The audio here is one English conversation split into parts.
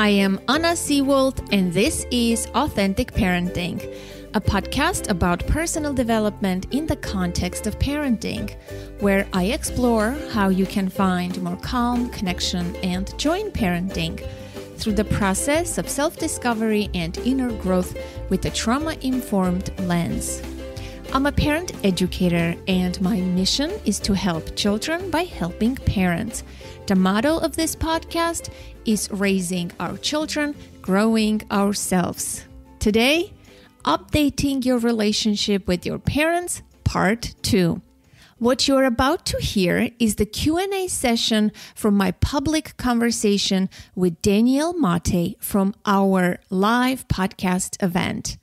I am Anna Seewald, and this is Authentic Parenting, a podcast about personal development in the context of parenting, where I explore how you can find more calm, connection, and joy in parenting through the process of self-discovery and inner growth with a trauma-informed lens. I'm a parent educator, and my mission is to help children by helping parents. The motto of this podcast is raising our children, growing ourselves. Today, updating your relationship with your parents, part 2. What you're about to hear is the Q&A session from my public conversation with Danielle Mate from our live podcast event.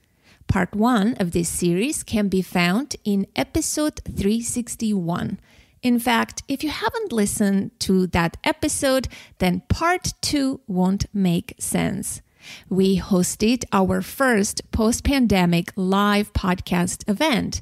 Part 1 of this series can be found in episode 361. In fact, if you haven't listened to that episode, then part 2 won't make sense. We hosted our first post-pandemic live podcast event.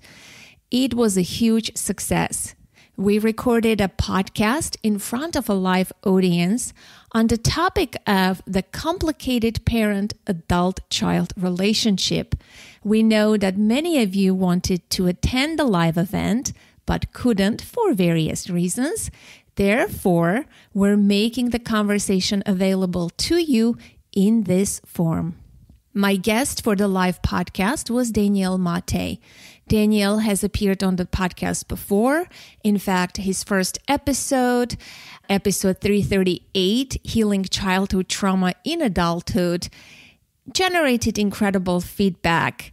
It was a huge success. We recorded a podcast in front of a live audience on the topic of the complicated parent-adult-child relationship. We know that many of you wanted to attend the live event, but couldn't for various reasons. Therefore, we're making the conversation available to you in this form. My guest for the live podcast was Danielle Mate. Danielle has appeared on the podcast before. In fact, his first episode 338, Healing Childhood Trauma in Adulthood, generated incredible feedback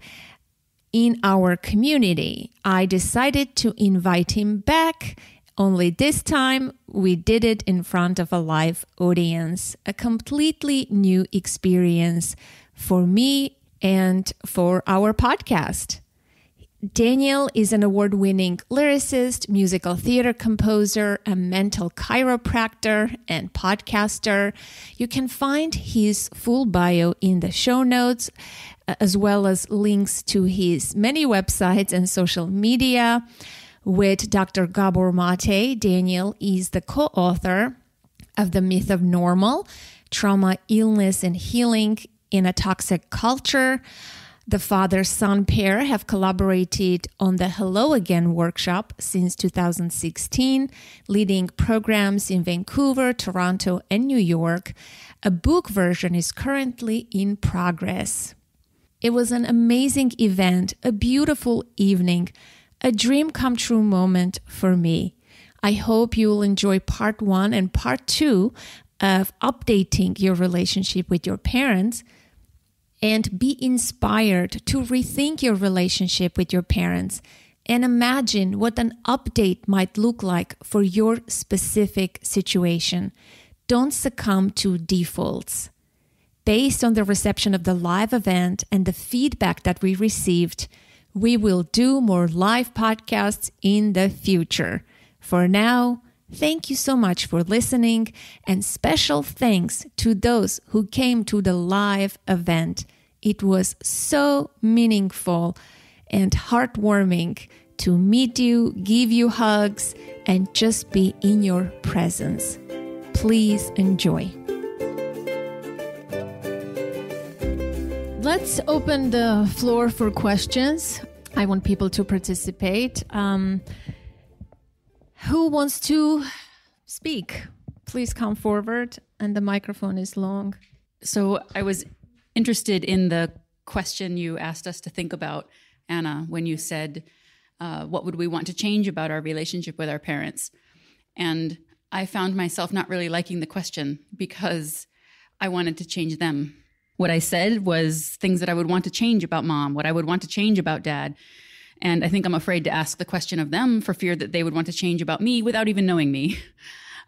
in our community. I decided to invite him back, only this time we did it in front of a live audience, a completely new experience for me and for our podcast. Danielle is an award-winning lyricist, musical theater composer, a mental chiropractor, and podcaster. You can find his full bio in the show notes, as well as links to his many websites and social media. With Dr. Gabor Mate, Danielle is the co-author of The Myth of Normal, Trauma, Illness, and Healing in a Toxic Culture. The father-son pair have collaborated on the Hello Again workshop since 2016, leading programs in Vancouver, Toronto, and New York. A book version is currently in progress. It was an amazing event, a beautiful evening, a dream come true moment for me. I hope you will enjoy part 1 and part 2 of updating your relationship with your parents, and be inspired to rethink your relationship with your parents and imagine what an update might look like for your specific situation. Don't succumb to defaults. Based on the reception of the live event and the feedback that we received, we will do more live podcasts in the future. For now, thank you so much for listening, and special thanks to those who came to the live event. It was so meaningful and heartwarming to meet you, give you hugs, and just be in your presence. Please enjoy. Let's open the floor for questions. I want people to participate. Who wants to speak? Please come forward, and the microphone is long. So I was interested in the question you asked us to think about, Anna, when you said, what would we want to change about our relationship with our parents? And I found myself not really liking the question because I wanted to change them. What I said was things that I would want to change about mom, what I would want to change about dad. And I think I'm afraid to ask the question of them for fear that they would want to change about me without even knowing me.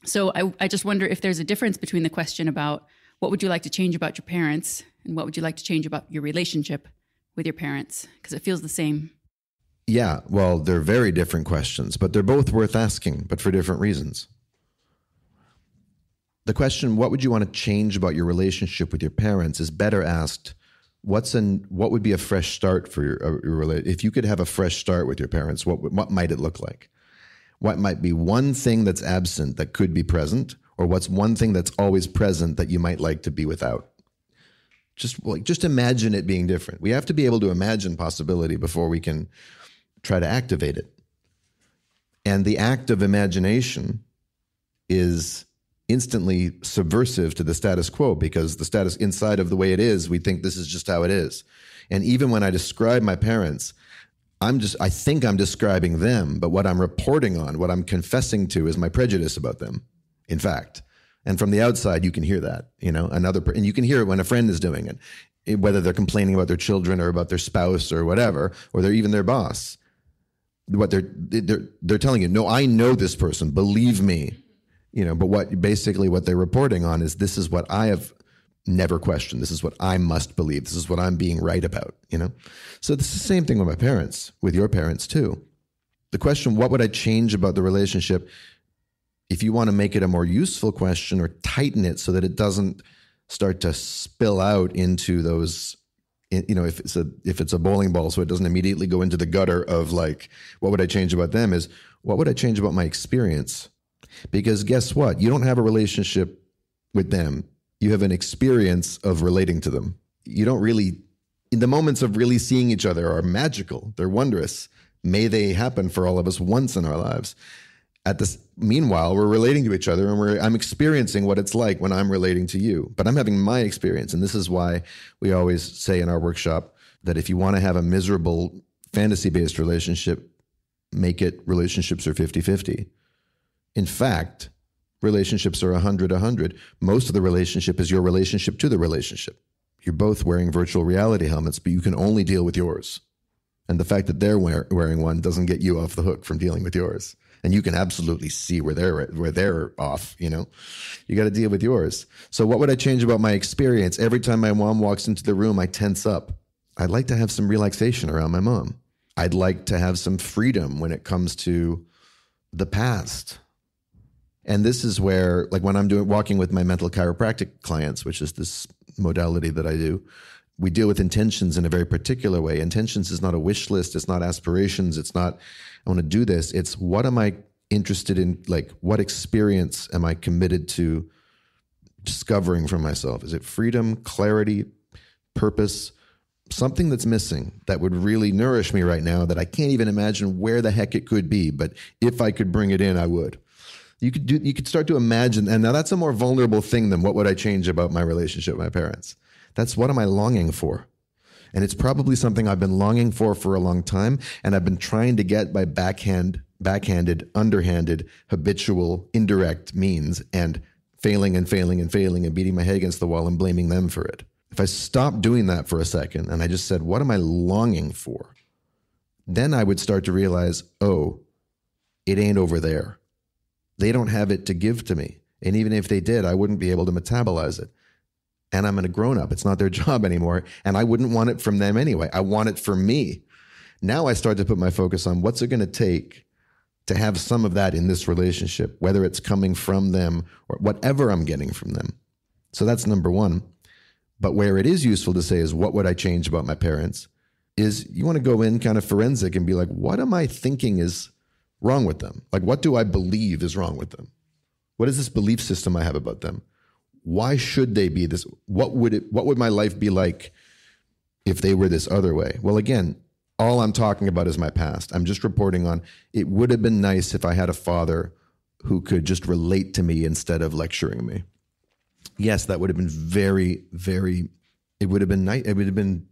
So I just wonder if there's a difference between the question about what would you like to change about your parents and what would you like to change about your relationship with your parents? Because it feels the same. Yeah, well, they're very different questions, but they're both worth asking, but for different reasons. The question, what would you want to change about your relationship with your parents, is better asked, what would be a fresh start for your relationship? If you could have a fresh start with your parents, what might it look like? What might be one thing that's absent that could be present, or what's one thing that's always present that you might like to be without? Just imagine it being different. We have to be able to imagine possibility before we can try to activate it. And the act of imagination is instantly subversive to the status quo, because the status inside of the way it is, we think this is just how it is. And even when I describe my parents, I think I'm describing them, but what I'm reporting on, what I'm confessing to is my prejudice about them, in fact. And from the outside, you can hear that, and you can hear it when a friend is doing it, whether they're complaining about their children or about their spouse or whatever, or they're even their boss. What they're telling you, no, I know this person, believe me, but what they're reporting on is, this is what I have never questioned. This is what I must believe. This is what I'm being right about, So this is the same thing with my parents, with your parents too. The question, what would I change about the relationship? If you want to make it a more useful question, or tighten it so that it doesn't start to spill out into those, if it's a bowling ball, so it doesn't immediately go into the gutter of like, what would I change about them, is what would I change about my experience? Because guess what? You don't have a relationship with them. You have an experience of relating to them. You don't really, the moments of really seeing each other are magical. They're wondrous. May they happen for all of us once in our lives. Meanwhile, we're relating to each other, and I'm experiencing what it's like when I'm relating to you, but I'm having my experience. And this is why we always say in our workshop that if you want to have a miserable fantasy-based relationship, make it relationships are 50-50. In fact, relationships are 100-100. Most of the relationship is your relationship to the relationship. You're both wearing virtual reality helmets, but you can only deal with yours. And the fact that they're wearing one doesn't get you off the hook from dealing with yours. And you can absolutely see where they're off, You got to deal with yours. So what would I change about my experience? Every time my mom walks into the room, I tense up. I'd like to have some relaxation around my mom. I'd like to have some freedom when it comes to the past. And this is where, like when I'm walking with my mental chiropractic clients, which is this modality that I do, we deal with intentions in a very particular way. Intentions is not a wish list. It's not aspirations. It's not, I want to do this. It's what am I interested in? Like, what experience am I committed to discovering for myself? Is it freedom, clarity, purpose, something that's missing that would really nourish me right now that I can't even imagine where the heck it could be. But if I could bring it in, I would. You could start to imagine. And now that's a more vulnerable thing than what would I change about my relationship with my parents? That's what am I longing for? And it's probably something I've been longing for a long time. And I've been trying to get by backhanded, underhanded, habitual, indirect means, and failing and beating my head against the wall and blaming them for it. If I stopped doing that for a second and I just said, what am I longing for? Then I would start to realize, oh, it ain't over there. They don't have it to give to me. And even if they did, I wouldn't be able to metabolize it. And I'm a grown-up. It's not their job anymore. And I wouldn't want it from them anyway. I want it for me. Now I start to put my focus on what's it going to take to have some of that in this relationship, whether it's coming from them or whatever I'm getting from them. So that's number one. But where it is useful to say is, what would I change about my parents? Is you want to go in kind of forensic and be like, what am I thinking is wrong with them? Like, what do I believe is wrong with them? What is this belief system I have about them? Why should they be this? What would my life be like if they were this other way? Well, again, all I'm talking about is my past. I'm just reporting on, it would have been nice if I had a father who could just relate to me instead of lecturing me. Yes, that would have been very, very, it would have been nice. It would have been,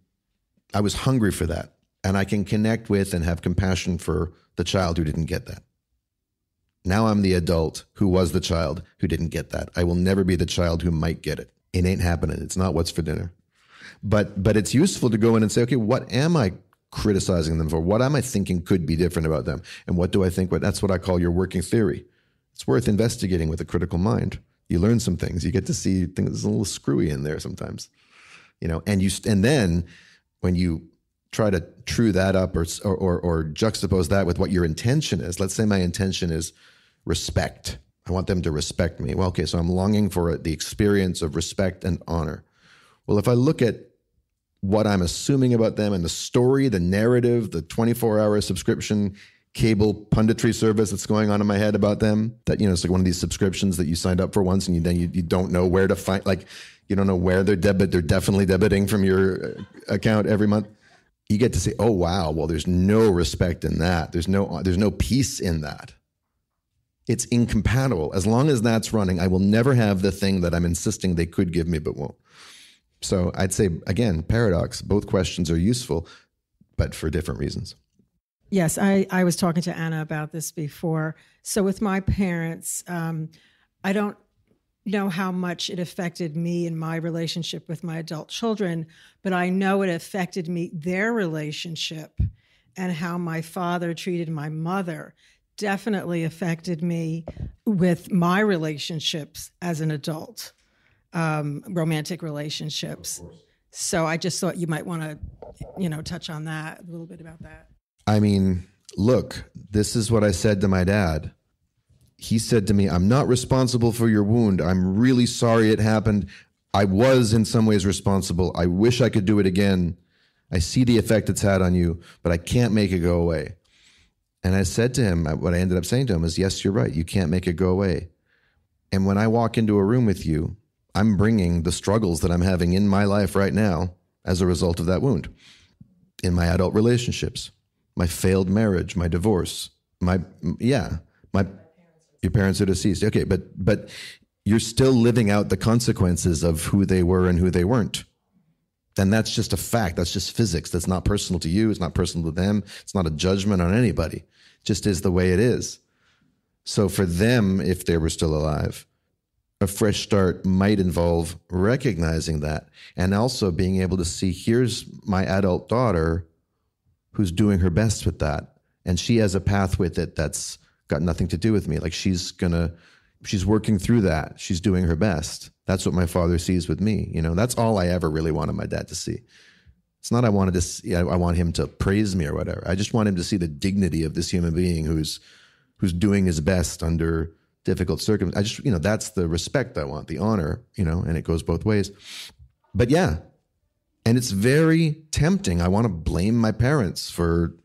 I was hungry for that. And I can connect with and have compassion for the child who didn't get that. Now I'm the adult who was the child who didn't get that. I will never be the child who might get it. It ain't happening. It's not what's for dinner. But it's useful to go in and say, okay, what am I criticizing them for? What am I thinking could be different about them? And what do I think? That's what I call your working theory. It's worth investigating with a critical mind. You learn some things. You get to see things a little screwy in there sometimes, and then when you try to true that up or juxtapose that with what your intention is. Let's say my intention is respect. I want them to respect me. Well, okay, so I'm longing for the experience of respect and honor. Well, if I look at what I'm assuming about them and the story, the narrative, the 24-hour subscription cable punditry service that's going on in my head about them. That, it's like one of these subscriptions that you signed up for once and you don't know where to find, like, you don't know where they're definitely debiting from your account every month. You get to say, oh, wow, well, there's no respect in that. There's no peace in that. It's incompatible. As long as that's running, I will never have the thing that I'm insisting they could give me but won't. So I'd say, again, paradox. Both questions are useful, but for different reasons. Yes, I was talking to Anna about this before. So with my parents, I don't know how much it affected me in my relationship with my adult children, but I know it affected their relationship, and how my father treated my mother definitely affected me with my relationships as an adult, romantic relationships. So I just thought you might want to, touch on that, a little bit about that. I mean, look, this is what I said to my dad. He said to me, I'm not responsible for your wound. I'm really sorry it happened. I was in some ways responsible. I wish I could do it again. I see the effect it's had on you, but I can't make it go away. And I said to him, what I ended up saying to him is, yes, you're right. You can't make it go away. And when I walk into a room with you, I'm bringing the struggles that I'm having in my life right now as a result of that wound. In my adult relationships, my failed marriage, my divorce, your parents are deceased. Okay, but you're still living out the consequences of who they were and who they weren't. And that's just a fact. That's just physics. That's not personal to you. It's not personal to them. It's not a judgment on anybody. It just is the way it is. So for them, if they were still alive, a fresh start might involve recognizing that and also being able to see, here's my adult daughter who's doing her best with that. And she has a path with it that's got nothing to do with me. Like she's working through that. She's doing her best. That's what my father sees with me. That's all I ever really wanted my dad to see. It's not I want him to praise me or whatever. I just want him to see the dignity of this human being who's doing his best under difficult circumstances. That's the respect I want, the honor, and it goes both ways. But yeah, and it's very tempting. I want to blame my parents for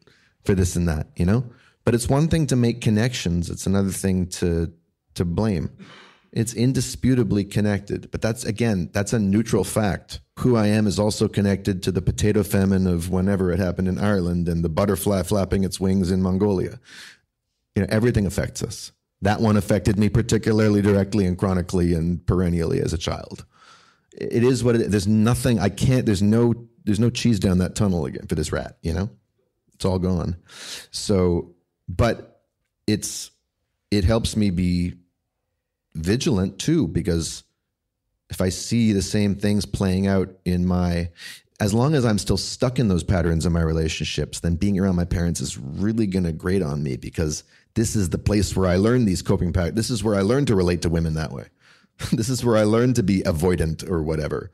this and that, But it's one thing to make connections. It's another thing to blame. It's indisputably connected. But that's a neutral fact. Who I am is also connected to the potato famine of whenever it happened in Ireland and the butterfly flapping its wings in Mongolia. Everything affects us. That one affected me particularly directly and chronically and perennially as a child. It is what it is. There's nothing, there's no cheese down that tunnel again for this rat, It's all gone. So, but it helps me be vigilant too, because if I see the same things playing out as long as I'm still stuck in those patterns in my relationships, then being around my parents is really going to grate on me, because this is the place where I learned these coping patterns. This is where I learned to relate to women that way. This is where I learned to be avoidant or whatever.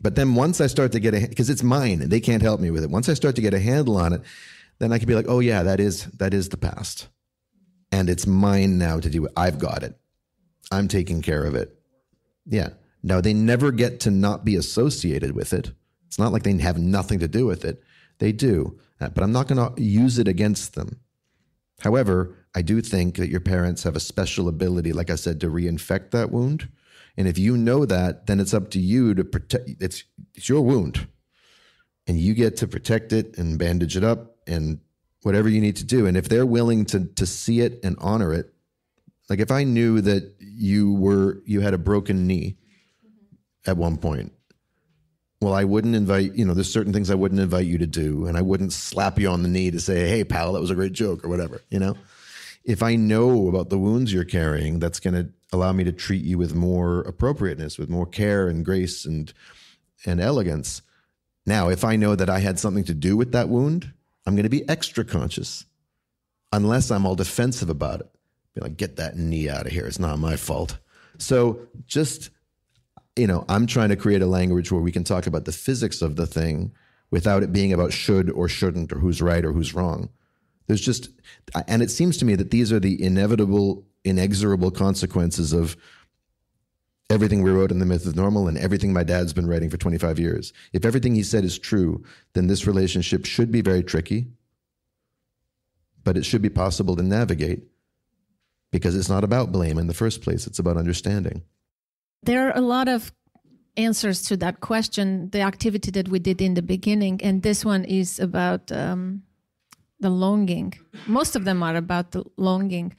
But then once I start to because it's mine and they can't help me with it. Once I start to get a handle on it, then I can be like, oh yeah, that is the past. And it's mine now to do it. I've got it. I'm taking care of it. Yeah. Now they never get to not be associated with it. It's not like they have nothing to do with it. They do. But I'm not going to use it against them. However, I do think that your parents have a special ability, like I said, to reinfect that wound. And if you know that, then it's up to you to protect. It's your wound. And you get to protect it and bandage it up and whatever you need to do. And if they're willing to see it and honor it, like if I knew that you had a broken knee at one point, well, I wouldn't invite, there's certain things I wouldn't invite you to do. And I wouldn't slap you on the knee to say, hey, pal, that was a great joke or whatever, If I know about the wounds you're carrying, that's going to allow me to treat you with more appropriateness, with more care and grace and elegance. Now, if I know that I had something to do with that wound, I'm going to be extra conscious, unless I'm all defensive about it. Be like, get that knee out of here. It's not my fault. So just, I'm trying to create a language where we can talk about the physics of the thing without it being about should or shouldn't or who's right or who's wrong. There's just, and it seems to me that these are the inevitable, inexorable consequences of everything we wrote in The Myth of Normal and everything my dad's been writing for 25 years. If everything he said is true, then this relationship should be very tricky, but it should be possible to navigate because it's not about blame in the first place. It's about understanding. There are a lot of answers to that question, the activity that we did in the beginning. And this one is about the longing. Most of them are about the longing.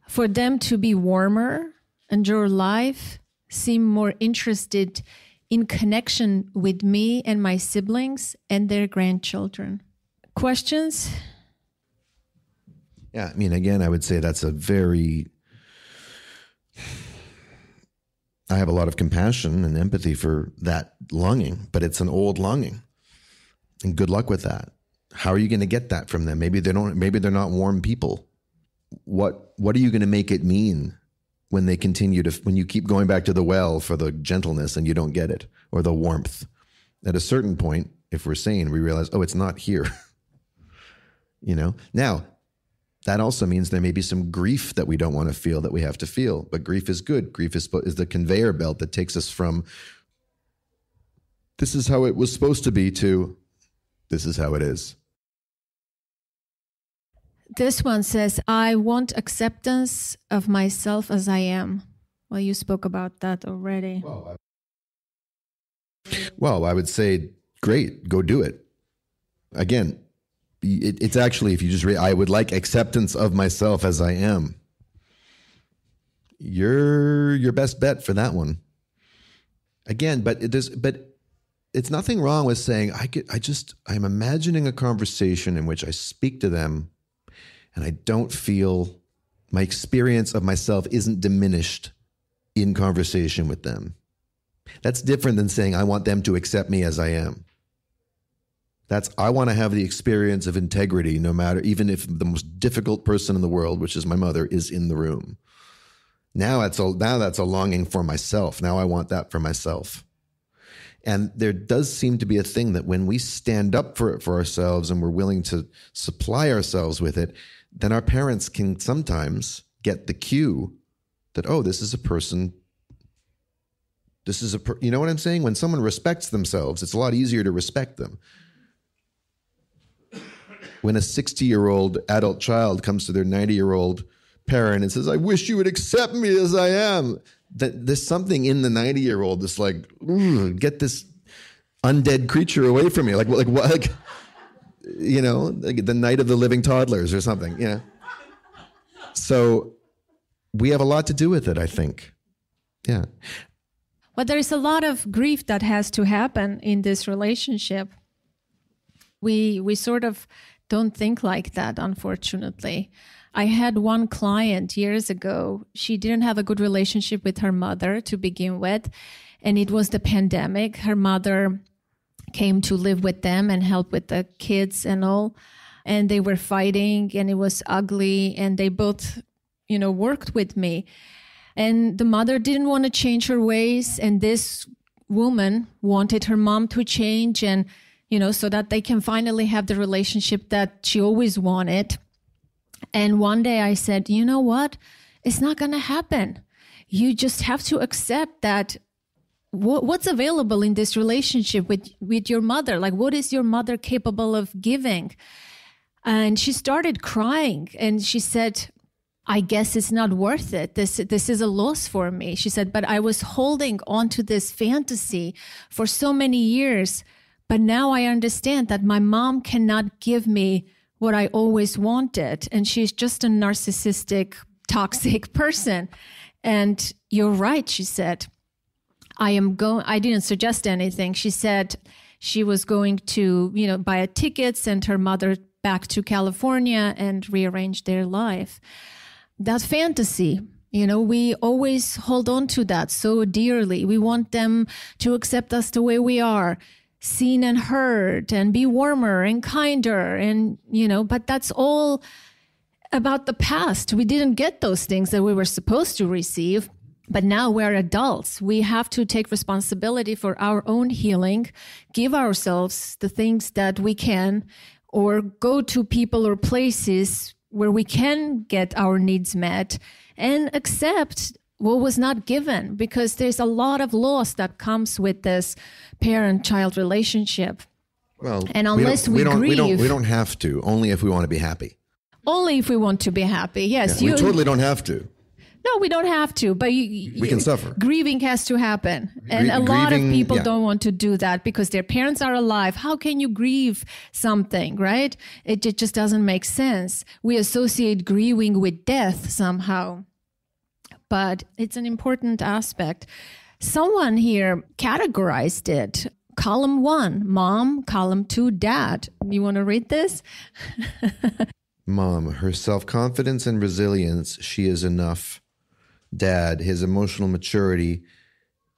For them to be warmer, enjoy life, seem more interested in connection with me and my siblings and their grandchildren. Questions? Yeah, I mean, again, I would say that's I have a lot of compassion and empathy for that longing, but it's an old longing. And good luck with that. How are you going to get that from them? Maybe they're not warm people. What are you going to make it mean when you keep going back to the well for the gentleness and you don't get it, or the warmth? At a certain point, if we're sane, we realize, oh, it's not here. Now, that also means there may be some grief that we don't want to feel that we have to feel, but grief is good. Grief is the conveyor belt that takes us from this is how it was supposed to be to this is how it is. This one says, I want acceptance of myself as I am. Well, you spoke about that already. Well, I would say, great, go do it. Again, it's actually, if you just read, I would like acceptance of myself as I am. You're your best bet for that one. Again, but it's nothing wrong with saying, I'm imagining a conversation in which I speak to them and I don't feel my experience of myself isn't diminished in conversation with them. That's different than saying, I want them to accept me as I am. I want to have the experience of integrity, no matter, even if the most difficult person in the world, which is my mother, is in the room. Now that's a longing for myself. Now I want that for myself. And there does seem to be a thing that when we stand up for it for ourselves and we're willing to supply ourselves with it, then our parents can sometimes get the cue that, oh, this is a person. You know what I'm saying? When someone respects themselves, it's a lot easier to respect them. When a 60-year-old adult child comes to their 90-year-old parent and says, I wish you would accept me as I am, that there's something in the 90-year-old that's like, get this undead creature away from me. Like the night of the living toddlers or something, So we have a lot to do with it, I think. Yeah. But there is a lot of grief that has to happen in this relationship. We sort of don't think like that, unfortunately. I had one client years ago. She didn't have a good relationship with her mother to begin with, and it was the pandemic. Her mother came to live with them and help with the kids and all, and they were fighting, and it was ugly, and they both, worked with me. And the mother didn't want to change her ways, and this woman wanted her mom to change, and so that they can finally have the relationship that she always wanted. And one day I said, you know what? It's not going to happen. You just have to accept that what's available in this relationship with your mother. Like, what is your mother capable of giving? And she started crying and she said, I guess it's not worth it. This is a loss for me. She said, but I was holding on to this fantasy for so many years. But now I understand that my mom cannot give me what I always wanted. And she's just a narcissistic, toxic person. And you're right, she said. I didn't suggest anything. She said she was going to, buy a ticket, send her mother back to California and rearrange their life. That fantasy, we always hold on to that so dearly. We want them to accept us the way we are, seen and heard, and be warmer and kinder. And, but that's all about the past. We didn't get those things that we were supposed to receive. But now we're adults. We have to take responsibility for our own healing, give ourselves the things that we can, or go to people or places where we can get our needs met and accept what was not given, because there's a lot of loss that comes with this parent-child relationship. Well, and unless we grieve, we don't have to, only if we want to be happy. Only if we want to be happy. Yes, We totally don't have to. No, we don't have to, but We can suffer. Grieving has to happen. And a lot of grieving, people yeah. don't want to do that because their parents are alive. How can you grieve something, right? It just doesn't make sense. We associate grieving with death somehow. But it's an important aspect. Someone here categorized it. Column 1, mom. Column 2, dad. You want to read this? Mom, her self-confidence and resilience, she is enough. Dad, his emotional maturity,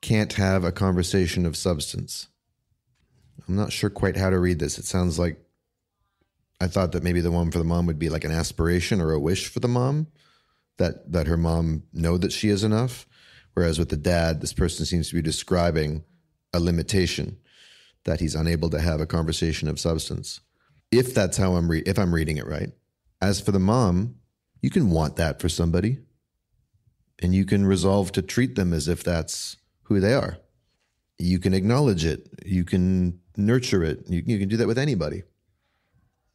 can't have a conversation of substance. I'm not sure quite how to read this. It sounds like I thought that maybe the one for the mom would be like an aspiration or a wish for the mom, that her mom know that she is enough. Whereas with the dad, this person seems to be describing a limitation, that he's unable to have a conversation of substance. If that's how if I'm reading it right. As for the mom, you can want that for somebody, and you can resolve to treat them as if that's who they are. You can acknowledge it. You can nurture it. You can do that with anybody.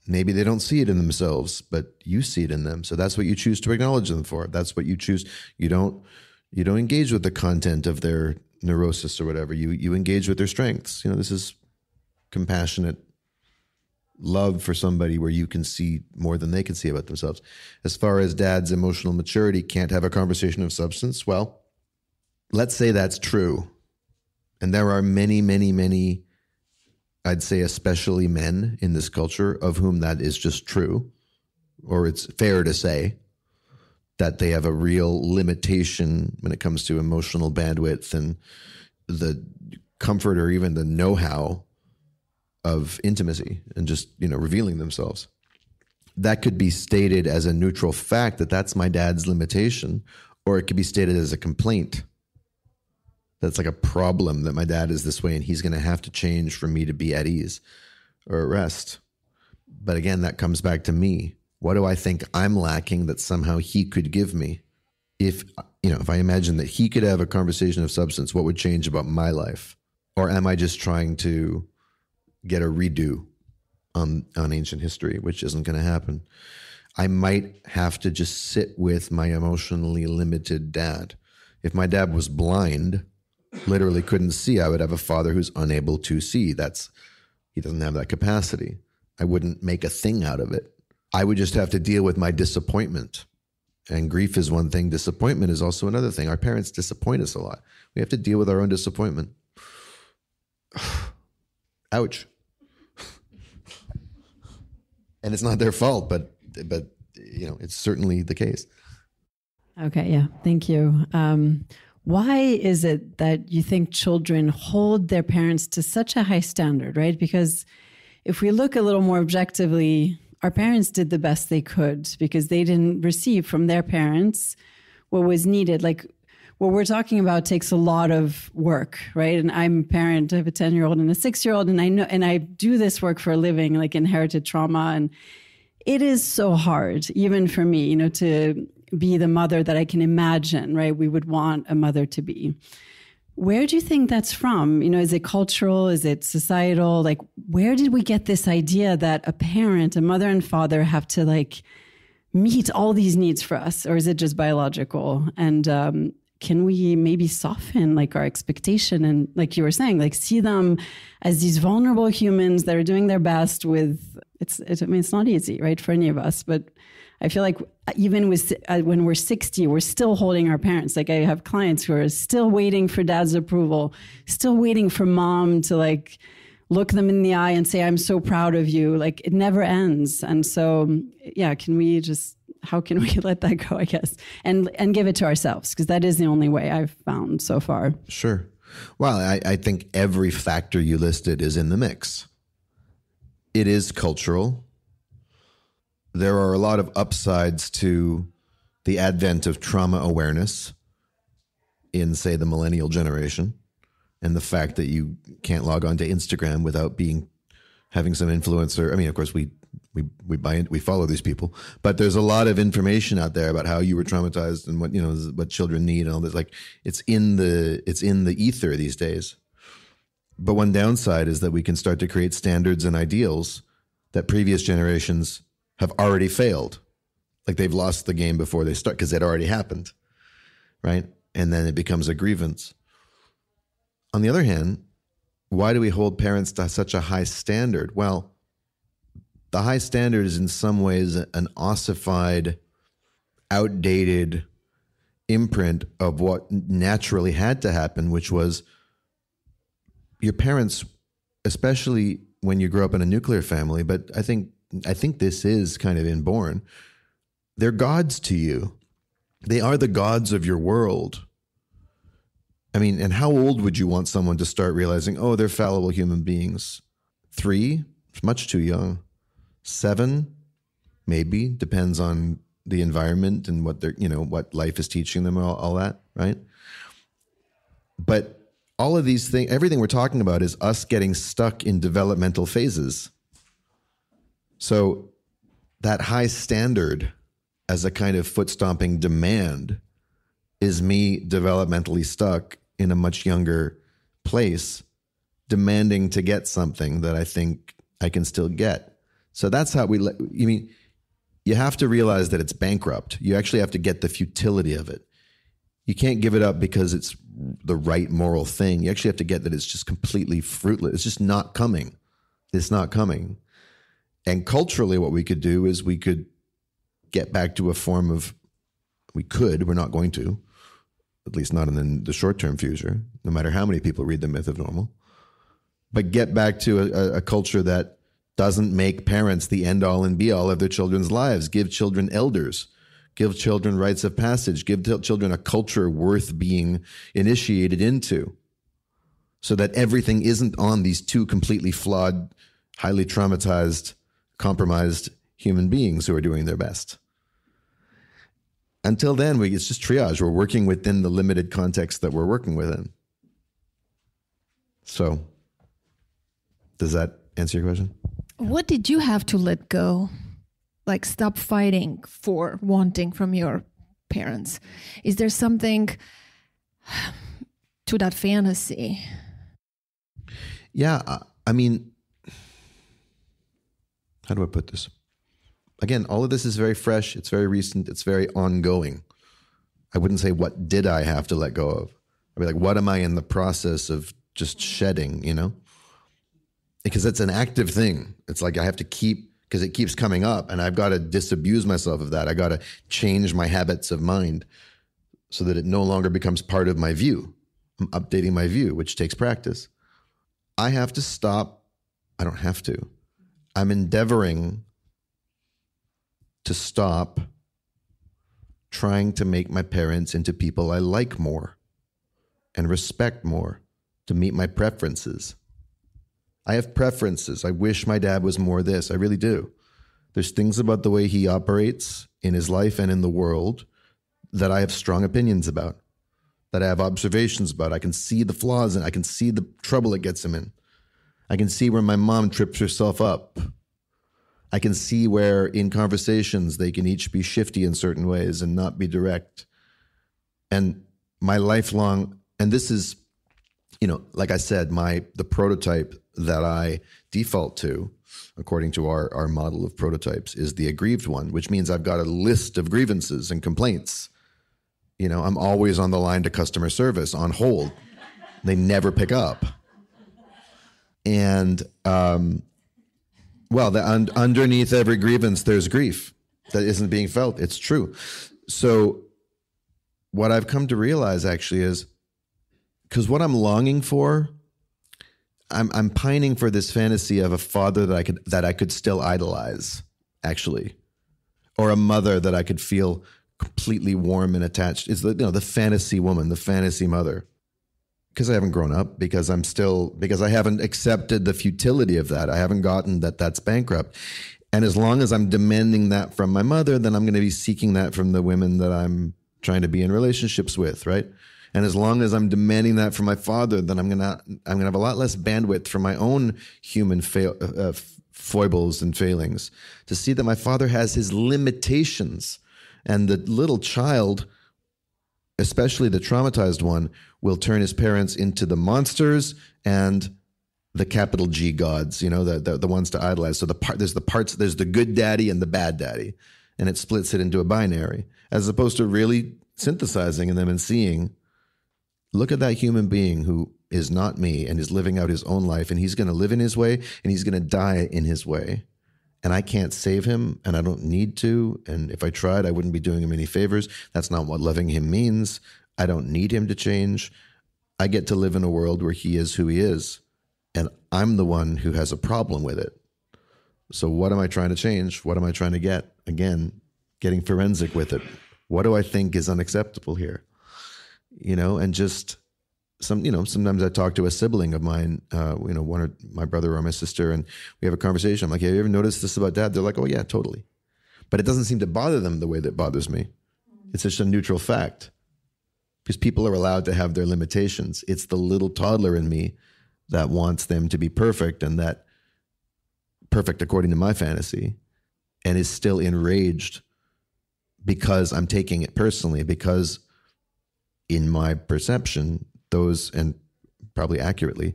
Maybe they don't see it in themselves, but you see it in them. So that's what you choose to acknowledge them for. That's what you choose. You don't engage with the content of their neurosis or whatever. You engage with their strengths. This is compassionate love for somebody where you can see more than they can see about themselves. As far as dad's emotional maturity can't have a conversation of substance, well, let's say that's true. And there are many, many, many, I'd say especially men in this culture of whom that is just true, or it's fair to say that they have a real limitation when it comes to emotional bandwidth and the comfort or even the know-how of intimacy and just, revealing themselves. That could be stated as a neutral fact that that's my dad's limitation, or it could be stated as a complaint. That's like a problem that my dad is this way and he's going to have to change for me to be at ease or at rest. But again, that comes back to me. What do I think I'm lacking that somehow he could give me? If I imagine that he could have a conversation of substance, what would change about my life? Or am I just trying to get a redo on ancient history, which isn't going to happen? I might have to just sit with my emotionally limited dad. If my dad was blind, literally couldn't see, I would have a father who's unable to see. He doesn't have that capacity. I wouldn't make a thing out of it. I would just have to deal with my disappointment. And grief is one thing. Disappointment is also another thing. Our parents disappoint us a lot. We have to deal with our own disappointment. Ouch. And it's not their fault, but it's certainly the case. Okay, yeah, thank you. Why is it that you think children hold their parents to such a high standard, right? Because if we look a little more objectively, our parents did the best they could because they didn't receive from their parents what was needed. Like what we're talking about takes a lot of work, right? And I'm a parent, I have a 10-year-old and a 6-year-old, and I know, and I do this work for a living, like inherited trauma. And it is so hard, even for me, to be the mother that I can imagine, right? We would want a mother to be. Where do you think that's from? Is it cultural? Is it societal? Like, where did we get this idea that a parent, a mother and father have to meet all these needs for us? Or is it just biological? And can we maybe soften our expectation and, like you were saying, see them as these vulnerable humans that are doing their best with, it's not easy, right, for any of us, but I feel like even when we're 60, we're still holding our parents. Like I have clients who are still waiting for dad's approval, still waiting for mom to look them in the eye and say, I'm so proud of you. It never ends. And so, yeah, how can we let that go, I guess, and give it to ourselves? Because that is the only way I've found so far. Sure. Well, I think every factor you listed is in the mix. It is cultural. There are a lot of upsides to the advent of trauma awareness in, say, the millennial generation, and the fact that you can't log on to Instagram without having some influencer. I mean, of course, we follow these people, but there's a lot of information out there about how you were traumatized and what children need and all this. It's in the ether these days. But one downside is that we can start to create standards and ideals that previous generations have already failed Like they've lost the game before they start because it already happened, right? And then it becomes a grievance. On the other hand, why do we hold parents to such a high standard? Well, the high standard is in some ways an ossified, outdated imprint of what naturally had to happen, which was your parents, especially when you grow up in a nuclear family, but I think this is kind of inborn. They're gods to you. They are the gods of your world. I mean, and how old would you want someone to start realizing, oh, they're fallible human beings? 3? It's much too young. 7? Maybe. Depends on the environment and what what life is teaching them, all that, right? But all of these things, everything we're talking about is us getting stuck in developmental phases. So that high standard as a kind of foot-stomping demand is me developmentally stuck in a much younger place, demanding to get something that I think I can still get. So that's how you have to realize that it's bankrupt. You actually have to get the futility of it. You can't give it up because it's the right moral thing. You actually have to get that it's just completely fruitless. It's just not coming. It's not coming. And culturally, what we could do is we could get back to a form of, we're not going to, at least not in the short-term future, no matter how many people read The Myth of Normal, but get back to a culture that doesn't make parents the end-all and be-all of their children's lives. Give children elders. Give children rites of passage. Give children a culture worth being initiated into, so that everything isn't on these two completely flawed, highly traumatized, compromised human beings who are doing their best. Until then, it's just triage. We're working within the limited context that we're working within. So, does that answer your question? What did you have to let go? Like stop fighting for wanting from your parents? Is there something to that fantasy? Yeah, I mean, how do I put this? Again, all of this is very fresh. It's very recent. It's very ongoing. I wouldn't say, what did I have to let go of? I'd be like, what am I in the process of just shedding, Because it's an active thing. It's like I have to keep, because it keeps coming up, and I've got to disabuse myself of that. I got to change my habits of mind so that it no longer becomes part of my view. I'm updating my view, which takes practice. I have to stop. I don't have to. I'm endeavoring to stop trying to make my parents into people I like more and respect more, to meet my preferences. I have preferences. I wish my dad was more this. I really do. There's things about the way he operates in his life and in the world that I have strong opinions about, that I have observations about. I can see the flaws and I can see the trouble it gets him in. I can see where my mom trips herself up. I can see where in conversations they can each be shifty in certain ways and not be direct. And my lifelong, and this is, like I said, the prototype that I default to, according to our model of prototypes, is the aggrieved one, which means I've got a list of grievances and complaints. I'm always on the line to customer service, on hold. They never pick up. And, underneath every grievance, there's grief that isn't being felt. It's true. So what I've come to realize actually is, because what I'm longing for, I'm pining for this fantasy of a father that I could still idolize, actually, or a mother that I could feel completely warm and attached. Is the fantasy woman, the fantasy mother. Because I haven't grown up, because I haven't accepted the futility of that. I haven't gotten that that's bankrupt. And as long as I'm demanding that from my mother, then I'm going to be seeking that from the women that I'm trying to be in relationships with, right? And as long as I'm demanding that from my father, then I'm gonna have a lot less bandwidth for my own human foibles and failings, to see that my father has his limitations, and the little child, especially the traumatized one, will turn his parents into the monsters and the capital G gods, the ones to idolize. So there's the good daddy and the bad daddy. and it splits it into a binary, as opposed to really synthesizing them and seeing, look at that human being who is not me and is living out his own life, and he's going to live in his way and he's going to die in his way. And I can't save him, and I don't need to. And if I tried, I wouldn't be doing him any favors. That's not what loving him means. I don't need him to change. I get to live in a world where he is who he is, and I'm the one who has a problem with it. So what am I trying to change? What am I trying to get? Again, getting forensic with it. What do I think is unacceptable here? And just sometimes I talk to a sibling of mine, one of my brother or my sister, and we have a conversation. I'm like, have you ever noticed this about Dad? They're like, oh yeah, totally. But it doesn't seem to bother them the way that bothers me. It's just a neutral fact, because people are allowed to have their limitations. It's the little toddler in me that wants them to be perfect, and that perfect according to my fantasy, and is still enraged because I'm taking it personally, because in my perception, those, and probably accurately,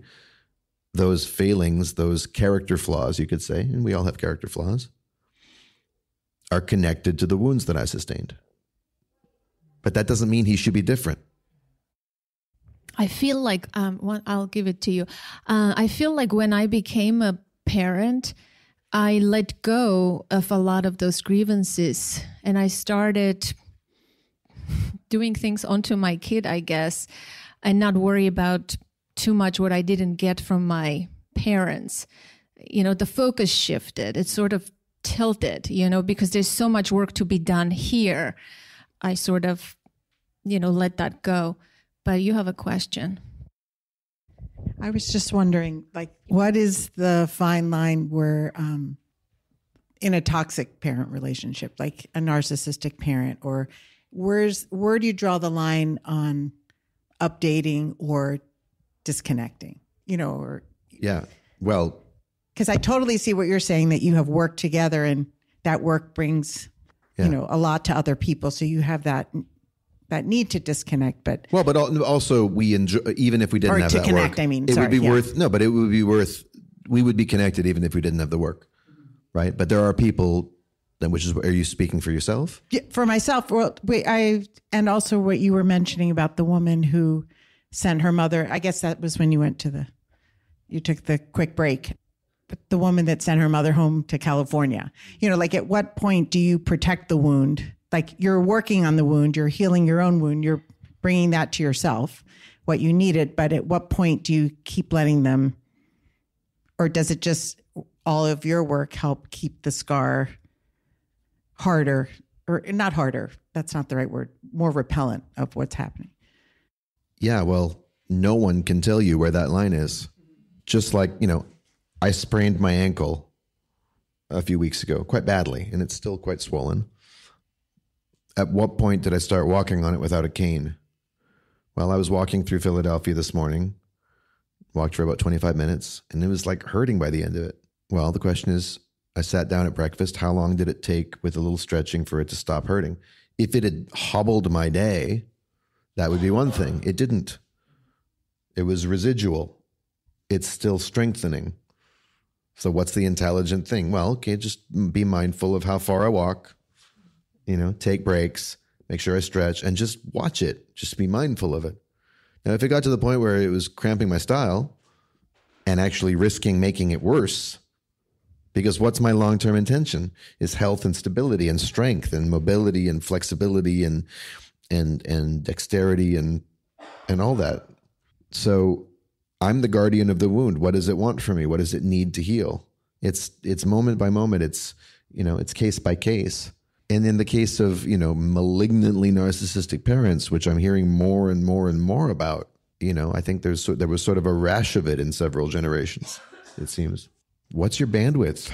those failings, those character flaws, you could say, and we all have character flaws, are connected to the wounds that I sustained. But that doesn't mean he should be different. I feel like, I'll give it to you. I feel like when I became a parent, I let go of a lot of those grievances, and I started doing things onto my kid, I guess, and not worry about too much what I didn't get from my parents. The focus shifted. It sort of tilted, because there's so much work to be done here. I sort of, let that go. But you have a question. I was just wondering, what is the fine line where, in a toxic parent relationship, like a narcissistic parent, or where do you draw the line on updating or disconnecting, Yeah, well, because I totally see what you're saying, that you have worked together and that work brings, a lot to other people. So you have that need to disconnect, but also we enjoy, even if we didn't have that connect, work, I mean, it would be worth, but it would be worth, we would be connected even if we didn't have the work. Right. But there are people then, are you speaking for yourself? Yeah, for myself. Well, and also what you were mentioning about the woman who sent her mother, I guess that was when you took the quick break, but the woman that sent her mother home to California, at what point do you protect the wound? Like, you're working on the wound, you're healing your own wound, you're bringing that to yourself, what you needed. But at what point do you keep letting them, or does it just, all of your work help keep the scar harder, or not harder, that's not the right word, more repellent of what's happening? Yeah, well, no one can tell you where that line is. Just like, I sprained my ankle a few weeks ago, quite badly, and it's still quite swollen. At what point did I start walking on it without a cane? Well, I was walking through Philadelphia this morning, walked for about 25 minutes, and it was like hurting by the end of it. Well, the question is, I sat down at breakfast. How long did it take with a little stretching for it to stop hurting? If it had hobbled my day, that would be one thing. It didn't. It was residual. It's still strengthening. So what's the intelligent thing? Well, okay, just be mindful of how far I walk, take breaks, make sure I stretch, and just watch it. Just be mindful of it. Now, if it got to the point where it was cramping my style and actually risking making it worse, because what's my long-term intention is health and stability and strength and mobility and flexibility and dexterity and all that. So I'm the guardian of the wound. What does it want from me? What does it need to heal? It's moment by moment. It's case by case. And in the case of, malignantly narcissistic parents, which I'm hearing more and more and more about, I think there was sort of a rash of it in several generations, it seems. What's your bandwidth?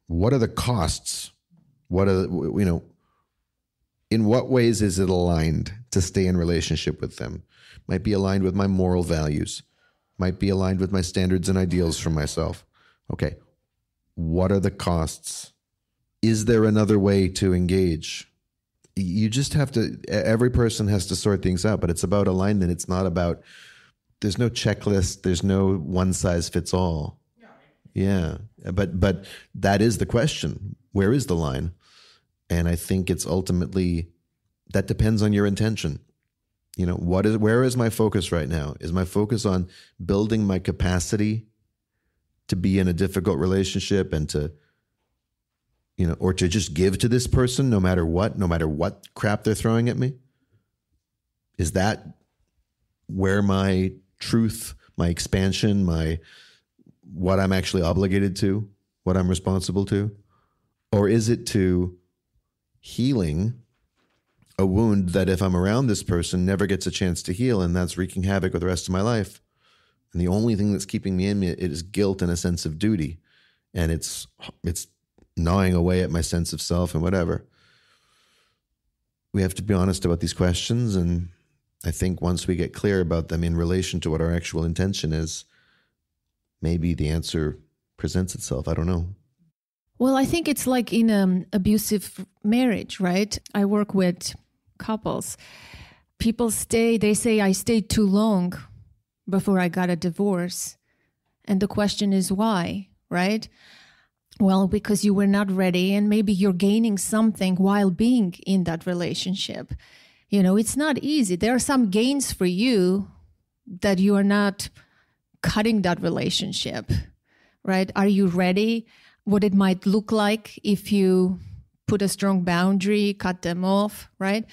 What are the costs? In what ways is it aligned to stay in relationship with them? Might be aligned with my moral values. Might be aligned with my standards and ideals for myself. Okay. What are the costs? Is there another way to engage? You just have to, every person has to sort things out, but it's about alignment. It's not about, there's no checklist. There's no one size fits all. Yeah. But that is the question. Where is the line? And I think it's ultimately, that depends on your intention. You know, where is my focus right now? Is my focus on building my capacity to be in a difficult relationship and to, you know, or to just give to this person no matter what crap they're throwing at me? Is that where my truth, my expansion, what I'm actually obligated to, what I'm responsible to? Or is it to healing a wound that, if I'm around this person, never gets a chance to heal, and that's wreaking havoc with the rest of my life? And the only thing that's keeping me in it is guilt and a sense of duty. And it's gnawing away at my sense of self and whatever. We have to be honest about these questions. And I think once we get clear about them in relation to what our actual intention is, maybe the answer presents itself. I don't know. Well, I think it's like in an abusive marriage, right? I work with couples. People they say, I stayed too long before I got a divorce. And the question is why, right? Well, because you were not ready, and maybe you're gaining something while being in that relationship. You know, it's not easy. There are some gains for you that you are not cutting that relationship, right? Are you ready? What it might look like if you put a strong boundary, cut them off, right?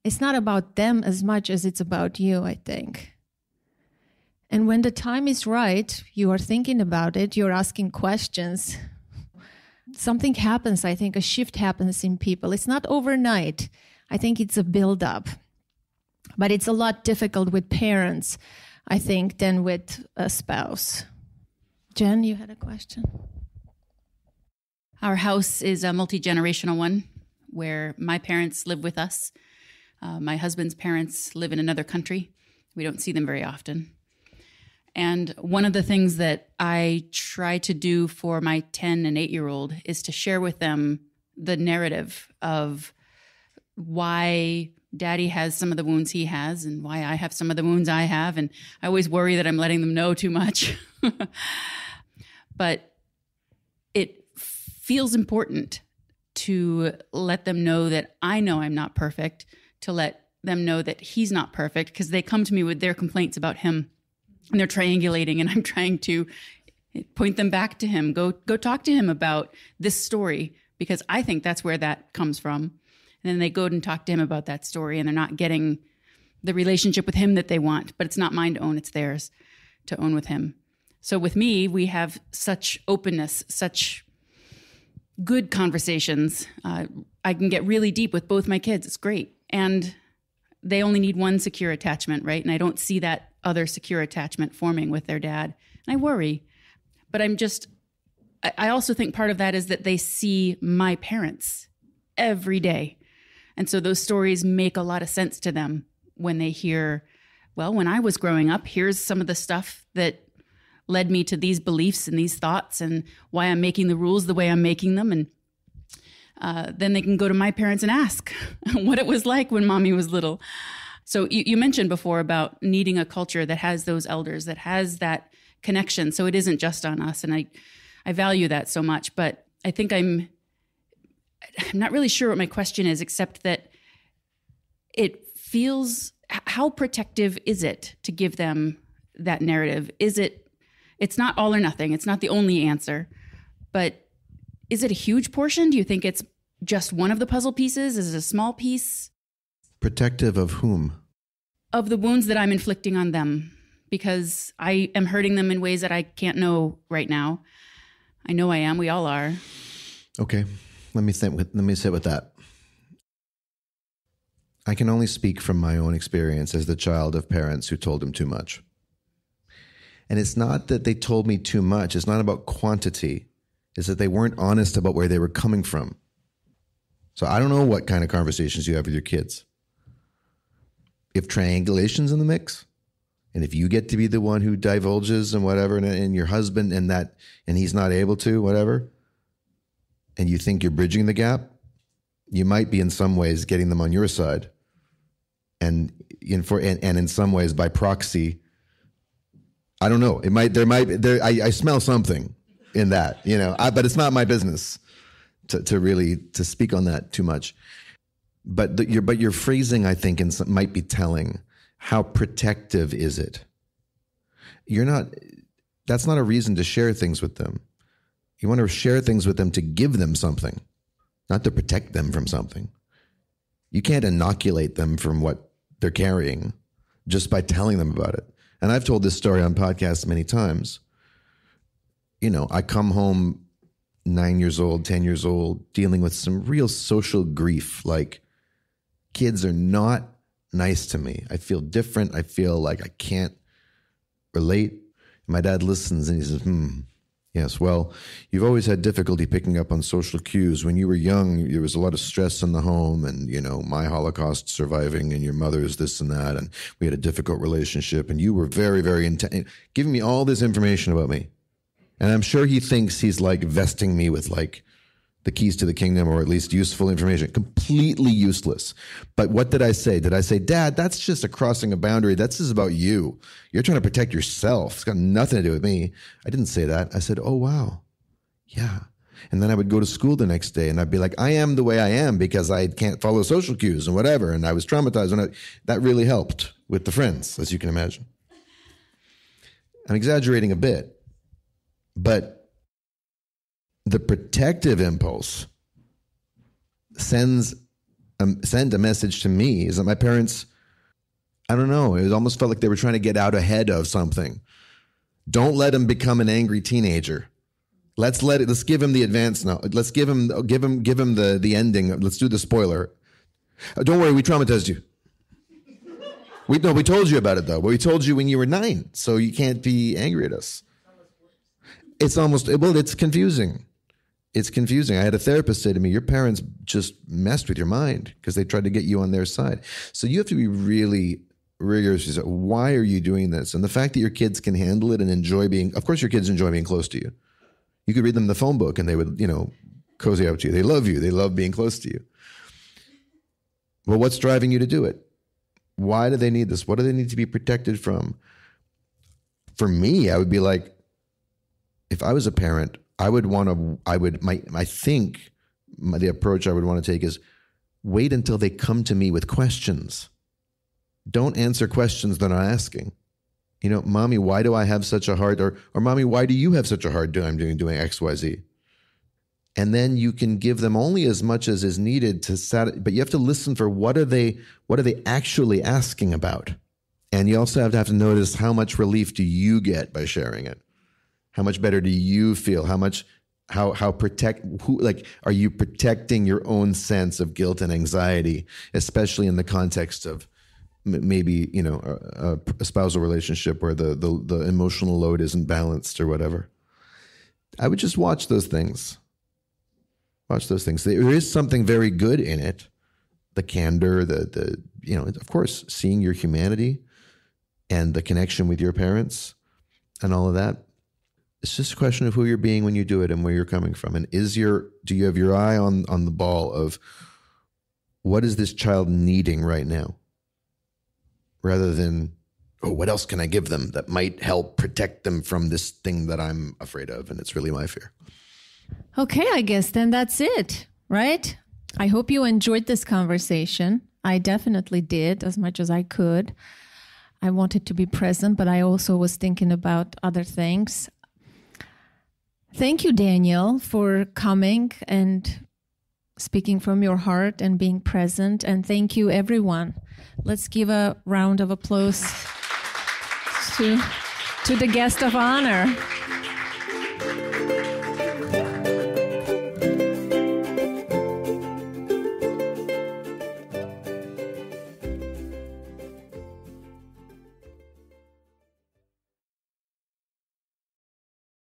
It's not about them as much as it's about you, I think. And when the time is right, you are thinking about it, you're asking questions. Something happens, I think, a shift happens in people. It's not overnight. I think it's a build-up. But it's a lot difficult with parents, I think, than with a spouse. Jen, you had a question? Our house is a multi-generational one where my parents live with us. My husband's parents live in another country. We don't see them very often. And one of the things that I try to do for my 10 and 8-year-old is to share with them the narrative of why Daddy has some of the wounds he has and why I have some of the wounds I have. And I always worry that I'm letting them know too much. But it feels important to let them know that I know I'm not perfect, to let them know that he's not perfect, because they come to me with their complaints about him. And they're triangulating, and I'm trying to point them back to him. Go talk to him about this story, because I think that's where that comes from. And then they go and talk to him about that story, and they're not getting the relationship with him that they want. But it's not mine to own, it's theirs to own with him. So with me, we have such openness, such good conversations. I can get really deep with both my kids. It's great. And they only need one secure attachment, right? And I don't see that other secure attachment forming with their dad. And I worry. But I also think part of that is that they see my parents every day. And so those stories make a lot of sense to them when they hear, well, when I was growing up, here's some of the stuff that led me to these beliefs and these thoughts and why I'm making the rules the way I'm making them. And then they can go to my parents and ask what it was like when mommy was little. So you mentioned before about needing a culture that has those elders, that has that connection. So it isn't just on us. And I value that so much. But I think I'm not really sure what my question is, except that it feels, how protective is it to give them that narrative? It's not all or nothing. It's not the only answer. But is it a huge portion? Do you think it's just one of the puzzle pieces? Is it a small piece? Protective of whom? Of the wounds that I'm inflicting on them, because I am hurting them in ways that I can't know right now. I know I am. We all are. Okay. Let me sit with that. I can only speak from my own experience as the child of parents who told him too much. And it's not that they told me too much. It's not about quantity. It's that they weren't honest about where they were coming from. So I don't know what kind of conversations you have with your kids. If triangulation's in the mix, and if you get to be the one who divulges and whatever, and your husband and he's not able to, whatever, and you think you're bridging the gap, you might be in some ways getting them on your side. And in some ways by proxy, I don't know. I smell something in that, but it's not my business to speak on that too much. But your phrasing, I think, might be telling. How protective is it? That's not a reason to share things with them. You want to share things with them to give them something, not to protect them from something. You can't inoculate them from what they're carrying just by telling them about it. And I've told this story on podcasts many times. I come home 9 years old, 10 years old, dealing with some real social grief. Like, kids are not nice to me. I feel different. I feel like I can't relate. My dad listens and he says, yes, well, you've always had difficulty picking up on social cues. When you were young, there was a lot of stress in the home and, my Holocaust surviving and your mother's this and that. And we had a difficult relationship and you were very, very intense, giving me all this information about me. And I'm sure he thinks he's like vesting me with like the keys to the kingdom, or at least useful information. Completely useless. But what did I say? Did I say, Dad, that's just a crossing a boundary. That's just about you. You're trying to protect yourself. It's got nothing to do with me. I didn't say that. I said, oh, wow. Yeah. And then I would go to school the next day and I'd be like, I am the way I am because I can't follow social cues and whatever. And I was traumatized. And that really helped with the friends, as you can imagine. I'm exaggerating a bit, but the protective impulse sent a message to me is that my parents, I don't know, it almost felt like they were trying to get out ahead of something. Don't let him become an angry teenager. Let's give him the advance now. Let's give him the ending. Let's do the spoiler. Don't worry, we traumatized you. We told you about it though. But we told you when you were 9, so you can't be angry at us. It's confusing. It's confusing. I had a therapist say to me, your parents just messed with your mind because they tried to get you on their side. So you have to be really rigorous. Why are you doing this? And the fact that your kids can handle it and enjoy of course your kids enjoy being close to you. You could read them the phone book and they would, cozy up to you. They love you. They love being close to you. Well, what's driving you to do it? Why do they need this? What do they need to be protected from? For me, I would be like, if I was a parent, the approach I would want to take is wait until they come to me with questions. Don't answer questions they're not asking. Mommy, why do I have such a hard, or Mommy, why do you have such a hard time doing X, Y, Z? And then you can give them only as much as is needed but you have to listen for what are they actually asking about? And you also have to notice how much relief do you get by sharing it? How much better do you feel? Are you protecting your own sense of guilt and anxiety, especially in the context of maybe, a spousal relationship where the emotional load isn't balanced or whatever? I would just watch those things. Watch those things. There is something very good in it. The candor, of course, seeing your humanity and the connection with your parents and all of that. It's just a question of who you're being when you do it and where you're coming from. And do you have your eye on the ball of what is this child needing right now? Rather than, what else can I give them that might help protect them from this thing that I'm afraid of? And it's really my fear. Okay, I guess then that's it, right? I hope you enjoyed this conversation. I definitely did as much as I could. I wanted to be present, but I also was thinking about other things. Thank you, Daniel, for coming and speaking from your heart and being present. And thank you, everyone. Let's give a round of applause to the guest of honor.